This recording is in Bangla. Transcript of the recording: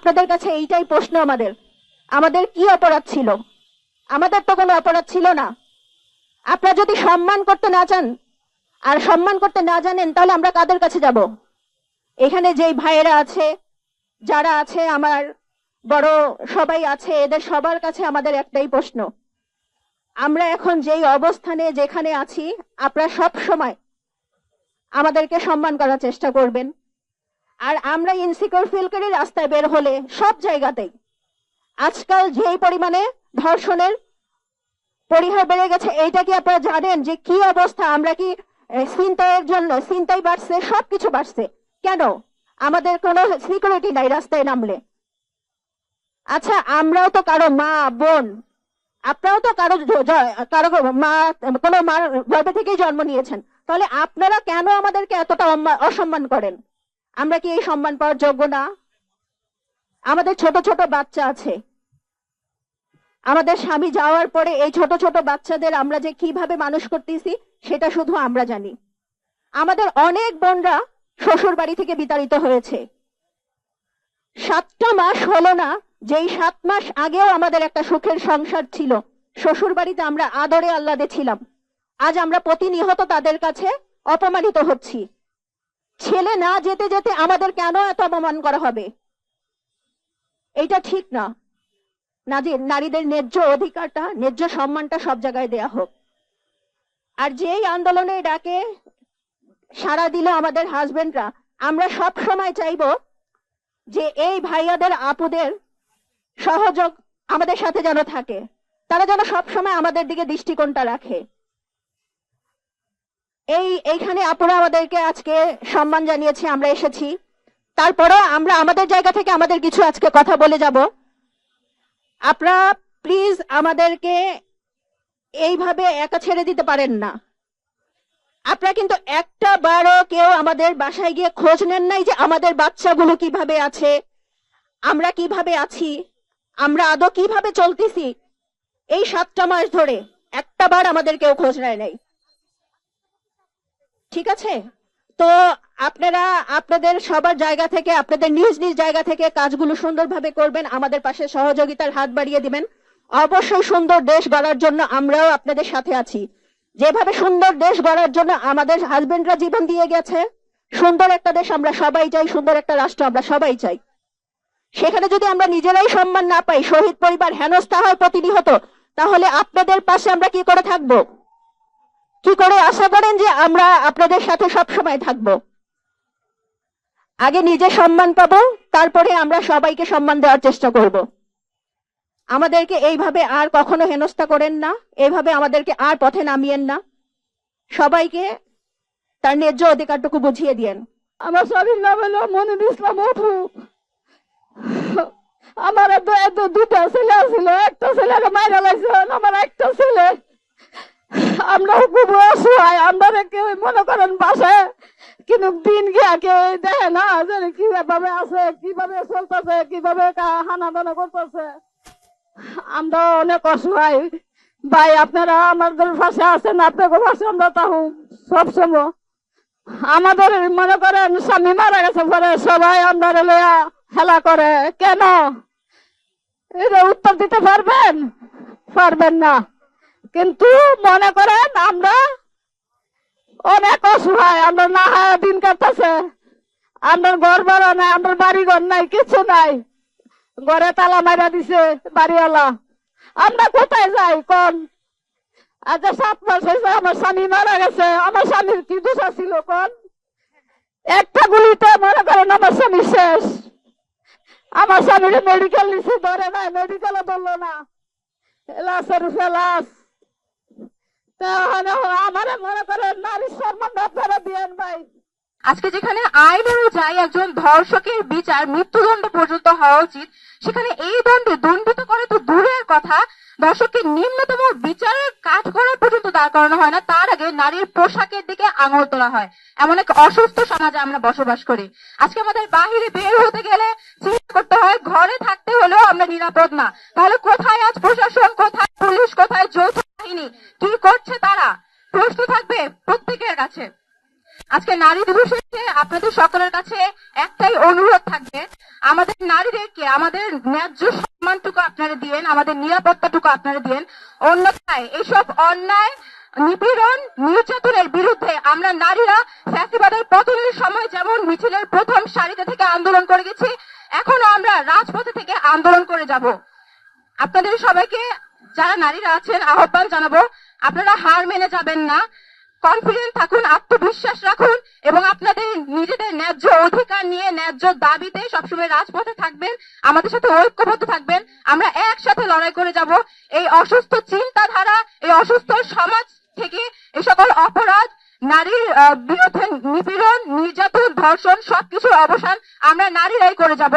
আপনাদের কাছে এইটাই প্রশ্ন, আমাদের কি অপরাধ ছিল? আমাদের তো কোনো অপরাধ ছিল না। আপনারা যদি সম্মান করতে না চান আর সম্মান করতে না জানেন, তাহলে আমরা কাদের কাছে যাব? এখানে যেই ভাইয়েরা আছে, যারা আছে, আমার বড় সবাই আছে, এদের সবার কাছে আমাদের একটাই প্রশ্ন, আমরা এখন যেই অবস্থানে যেখানে আছি, আপনারা সব সময় আমাদেরকে সম্মান করার চেষ্টা করবেন। আর আমরা ইনসিকিউর ফিল করি রাস্তায় বের হলে, সব জায়গাতেই। আজকাল যেই পরিমাণে ধর্ষণের পরিহার বেড়ে গেছে, এইটা কি আপনারা জানেন যে কি অবস্থা? আমরা কি ছিনতাইয়ের জন্য ছিনতাই বাড়ছে, সবকিছু বাড়ছে কেন? আমাদের কোনো সিকিউরিটি নাই রাস্তায় নামলে। আচ্ছা, আমরাও তো কারো মা বোন, আপনারাও তো কারো মা, কোনো মার গর্ভে থেকেই জন্ম নিয়েছেন, তাহলে আপনারা কেন আমাদেরকে এতটা অসম্মান করেন? আমরা কি এই সম্মান পাওয়ার যোগ্য না? আমাদের ছোট ছোট বাচ্চা আছে, আমাদের স্বামী যাওয়ার পরে এই ছোট ছোট বাচ্চাদের আমরা যে কিভাবে মানুষ করতেছি সেটা শুধু আমরা জানি। আমাদের অনেক বোনরা শ্বশুর বাড়ি থেকে বিতাড়িত হয়েছে। 7টা মাস হলো না, যেই 7 মাস আগেও আমাদের একটা সুখের সংসার ছিল, শ্বশুর বাড়িতে আমরা আদরে আহ্লাদে ছিলাম। আজ আমরা প্রতিনিয়ত তাদের কাছে অপমানিত হচ্ছি। ছেলে না যেতে যেতে আমাদের কেন এত অপমান করা হবে? এইটা ঠিক না। নারীদের ন্যায্য অধিকারটা, ন্যায্য সম্মানটা সব জায়গায় দেয়া হোক। আর যেই আন্দোলনের ডাকে সাড়া দিল আমাদের হাজবেন্ডরা, আমরা সব সময় চাইবো যে এই ভাইয়াদের আপুদের সহযোগ আমাদের সাথে যেন থাকে, তারা যেন সব সময় আমাদের দিকে দৃষ্টিকোণটা রাখে। এইখানে আপুরা আমাদেরকে আজকে সম্মান জানিয়েছে, আমরা এসেছি। তারপরেও আমরা আমাদের জায়গা থেকে আমাদের কিছু আজকে কথা বলে যাব। আপনারা প্লিজ আমাদেরকে এইভাবে একা ছেড়ে দিতে পারেন না। আপনারা কিন্তু একটা বারও কেউ আমাদের বাসায় গিয়ে খোঁজ নেন নাই যে আমাদের বাচ্চাগুলো কিভাবে আছে, আমরা কিভাবে আছি, আমরা আদৌ কিভাবে চলতেছি। এই 7টা মাস ধরে একটা বার আমাদের কেউ খোঁজ নেয় নাই। ঠিক আছে? তো আপনারা আপনাদের সবার জায়গা থেকে, আপনাদের নিজ নিজ জায়গা থেকে কাজগুলো সুন্দরভাবে করবেন, আমাদের পাশে সহযোগিতার হাত বাড়িয়ে দিবেন। অবশ্যই সুন্দর দেশ গড়ার জন্য আমরাও আপনাদের সাথে আছি। যেভাবে সুন্দর দেশ গড়ার জন্য আমাদের হাজবেন্ডরা জীবন দিয়ে গেছে, সুন্দর একটা দেশ আমরা সবাই চাই, সুন্দর একটা রাষ্ট্র আমরা সবাই চাই। সেখানে যদি আমরা নিজেরাই সম্মান না পাই, শহীদ পরিবার হেনস্থা হয় প্রতিনিয়ত, তাহলে আপনাদের পাশে আমরা কি করে থাকবো? কি করে আশা করেন যে আমরা আপনাদের সাথে সব সময় থাকবো? আগে নিজে সম্মান পাবো, তারপরে আমরা সবাইকে সম্মান দেওয়ার চেষ্টা করব। আমাদেরকে এইভাবে আর কখনো হেনস্থা করেন না, এইভাবে আমাদেরকে আর পথে নামিয়েন না। সবাইকে তার ন্যায্য অধিকারটুকু বুঝিয়ে দিয়েন। আমার স্বামীর নাম হলো মনির ইসলাম অপু। আমার দুটা ছেলে ছিল, একটা ছেলেকে মাইরা লাগছে, আমার একটা ছেলে। আমরা খুব অসহায়, আমরা কেউ মনে করেন বাসায় কিন্তু দিন গিয়া কেউ দেখে না যে কিভাবে আছে, কিভাবে চলতেছে, কিভাবে হানা দানা করতেছে। আমরা অনেক অসহায় ভাই, আপনারা আমাদের পাশে আছেন, আপনাদের পাশে আমরা তাহু সবসময়। আমাদের মনে করেন স্বামী মারা গেছে পরে সবাই আমরা লইয়া খেলা করে, কেন এটা উত্তর দিতে পারবেন না। কিন্তু মনে করেন আমরা অনেক অসহায়, আমরা না হয় দিন কাটতেছে। আমরা ঘর ভাড়া নাই, আমরা বাড়ি ঘর নাই, কিছু নাই, ঘরে তালা মারা দিছে বাড়িওয়ালা। আমরা কোথায় যাই কোন? আজ 7 মাস হয়েছে আমার স্বামী মারা গেছে। আমার স্বামীর কি দোষ ছিল কোন? একটা গুলিতে মনে করেন আমার স্বামী শেষ। আমার স্বামীর মেডিকেল নিচে ধরে নাই, মেডিকেলে ধরলো না, লাশের লাশ। আমার মনে করেন নারীর সম্মান আপনারা দিয়েন ভাই। আজকে যেখানে আইন অনুযায়ী একজন ধর্ষকের বিচার মৃত্যুদণ্ড পর্যন্ত হওয়া উচিত, সেখানে এই দণ্ডে দণ্ডিত করে তো দূরের কথা, ধর্ষককে নিম্নতম বিচারের কাঠ করা পর্যন্ত দাঁড় করানো হয় না, তার আগে নারীর পোশাকের দিকে আঙুল তোলা হয়। এমন এক অসুস্থ সমাজে আমরা বসবাস করি। আজকে আমাদের বাহিরে বের হতে গেলে চিন্তা করতে হয়, ঘরে থাকতে হলেও আমরা নিরাপদ না। তাহলে কোথায় আজ প্রশাসন, কোথায় পুলিশ, কোথায় যৌথ বাহিনী, কি করছে তারা? প্রশ্ন থাকবে প্রত্যেকের কাছে। আজকে নারী দিবসে আপনাদের সকলের কাছে একটাই অনুরোধ থাকবে, আমাদের নারীদেরকে আমাদের ন্যায্য সম্মানটুকু আপনারা দিয়েন, আমাদের নিরাপত্তাটুকু আপনারা দিয়েন। অন্যথায় এসব অন্যায়, নিপীড়ন, নির্যাতনের বিরুদ্ধে আমরা নারীরা ফ্যাসিবাদের পতনের সময় যেমন মিছিলের প্রথম সারিতে থেকে আন্দোলন করে গেছি, এখনো আমরা রাজপথে থেকে আন্দোলন করে যাব। আপনাদের সবাইকে, যারা নারীরা আছেন, আহ্বান জানাবো, আপনারা হার মেনে যাবেন না। কনফিডেন্ট থাকুন, আত্মবিশ্বাস রাখুন এবং আপনাদের নিজেদের ন্যায্য অধিকার নিয়ে ন্যায্য দাবিতে সবসময় রাজপথে থাকবেন, আমাদের সাথে ঐক্যবদ্ধ থাকবেন। আমরা একসাথে লড়াই করে যাব। এই অসুস্থ চিন্তাধারা, এই অসুস্থ সমাজ থেকে এই সকল অপরাধ, নারীর বিরুদ্ধে নিপীড়ন, নির্যাতন, ধর্ষণ সবকিছুর অবসান আমরা নারীরাই করে যাব।